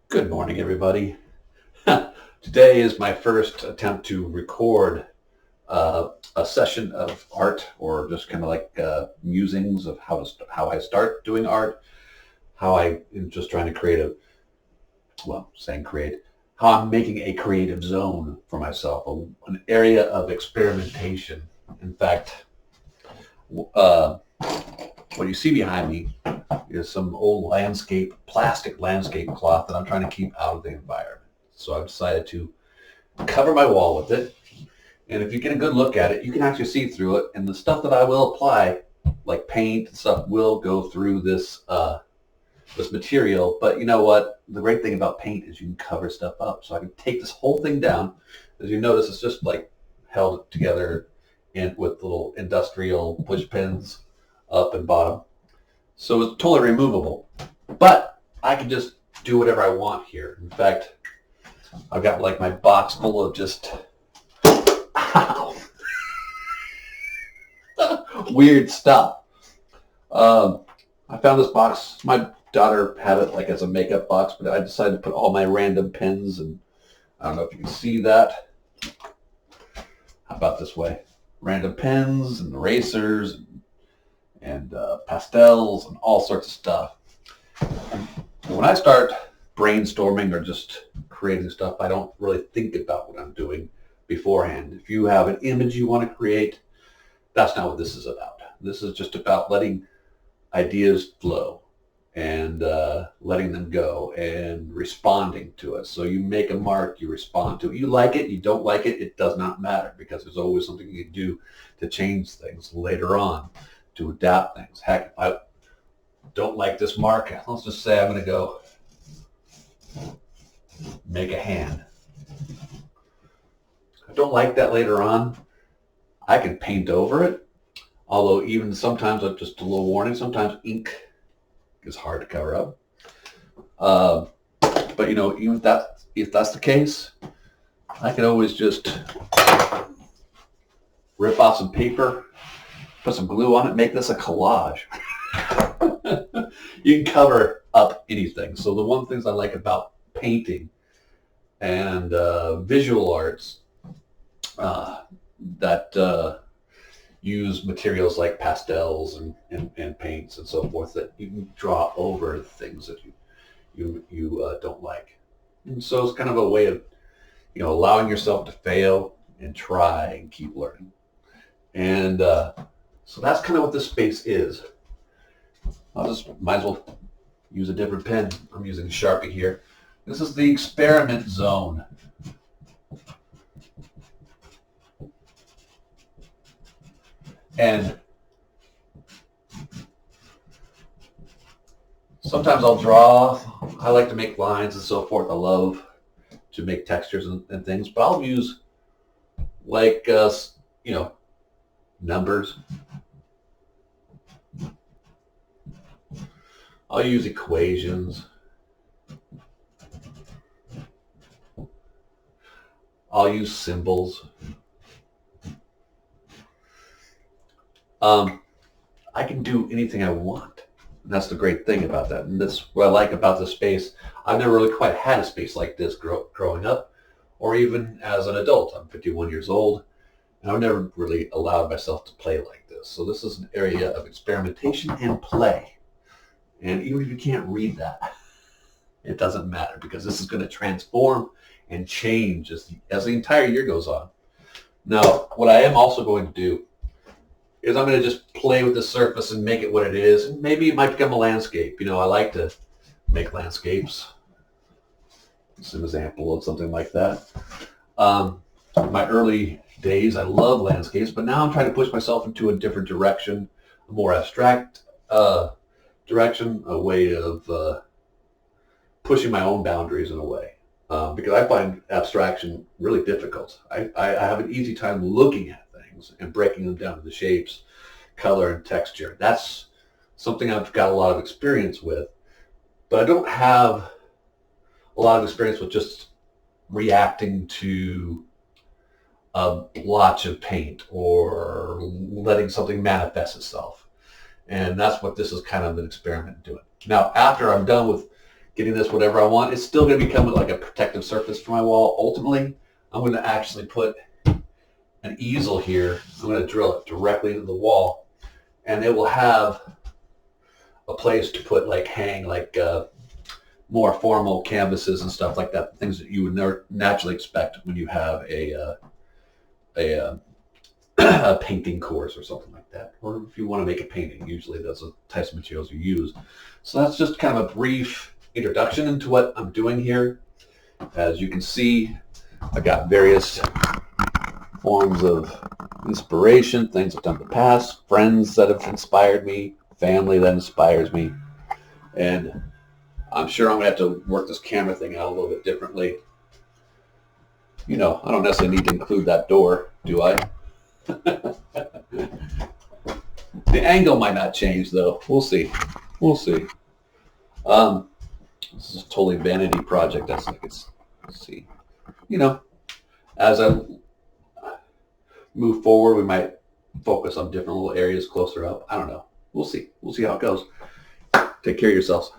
Good morning, everybody. Today is my first attempt to record a session of art, or just kind of like musings of how I start doing art, how I am just trying to create how I'm making a creative zone for myself, an area of experimentation. In fact, uh, what you see behind me is some old plastic landscape cloth that I'm trying to keep out of the environment. So I've decided to cover my wall with it. And if you get a good look at it, you can actually see through it. And the stuff that I will apply, like paint and stuff, will go through this material. But you know what? The great thing about paint is you can cover stuff up. So I can take this whole thing down. As you notice, it's just like held together with little industrial push pins up and bottom. So it's totally removable. But I can just do whatever I want here. In fact, I've got like my box full of just weird stuff. I found this box. My daughter had it like as a makeup box, but I decided to put all my random pens, and I don't know if you can see that. How about this way? Random pens and erasers and pastels and all sorts of stuff. And when I start brainstorming or just creating stuff, I don't really think about what I'm doing beforehand. If you have an image you want to create, that's not what this is about. This is just about letting ideas flow and letting them go and responding to it. So you make a mark, you respond to it. You like it, you don't like it, it does not matter, because there's always something you can do to change things later on, to adapt things. Heck, if I don't like this mark, let's just say I'm going to go make a hand. If I don't like that later on, I can paint over it. Although even sometimes, just a little warning, sometimes ink is hard to cover up. But you know, even if that's the case, I can always just rip off some paper, put some glue on it, make this a collage. You can cover up anything. So the one things I like about painting and visual arts that use materials like pastels and paints and so forth, that you can draw over things that you don't like. And so it's kind of a way of, you know, allowing yourself to fail and try and keep learning. And so that's kind of what this space is. Might as well use a different pen. I'm using a Sharpie here. This is the experiment zone. And sometimes I'll draw. I like to make lines and so forth. I love to make textures and things, but I'll use like, you know, numbers. I'll use equations. I'll use symbols. I can do anything I want. And that's the great thing about that. And that's what I like about this space. I've never really quite had a space like this growing up, or even as an adult. I'm 51 years old, and I've never really allowed myself to play like this. So this is an area of experimentation and play. And even if you can't read that, it doesn't matter, because this is going to transform and change as the entire year goes on. Now, what I am also going to do is I'm going to just play with the surface and make it what it is. And maybe it might become a landscape. You know, I like to make landscapes. It's an example of something like that. In my early days, I love landscapes, but now I'm trying to push myself into a different direction, a more abstract direction, a way of pushing my own boundaries in a way. Because I find abstraction really difficult. I have an easy time looking at things and breaking them down to the shapes, color, and texture. That's something I've got a lot of experience with, but I don't have a lot of experience with just reacting to a blotch of paint or letting something manifest itself. And that's what this is kind of an experiment doing. Now, after I'm done with getting this whatever I want. It's still going to become like a protective surface for my wall. Ultimately, I'm going to actually put an easel here. I'm going to drill it directly into the wall, and it will have a place to put hang more formal canvases and stuff like that, things that you would naturally expect when you have a painting course or something like that, or if you want to make a painting. Usually those are the types of materials you use. So that's just kind of a brief introduction into what I'm doing here. As you can see, I got various forms of inspiration, things I've done in the past, friends that have inspired me, family that inspires me, and I'm sure I'm going to have to work this camera thing out a little bit differently. I don't necessarily need to include that door, do I? The angle might not change, though. We'll see. We'll see. This is a totally vanity project. That's let's see. As I move forward, we might focus on different little areas closer up. I don't know. We'll see. We'll see how it goes. Take care of yourselves.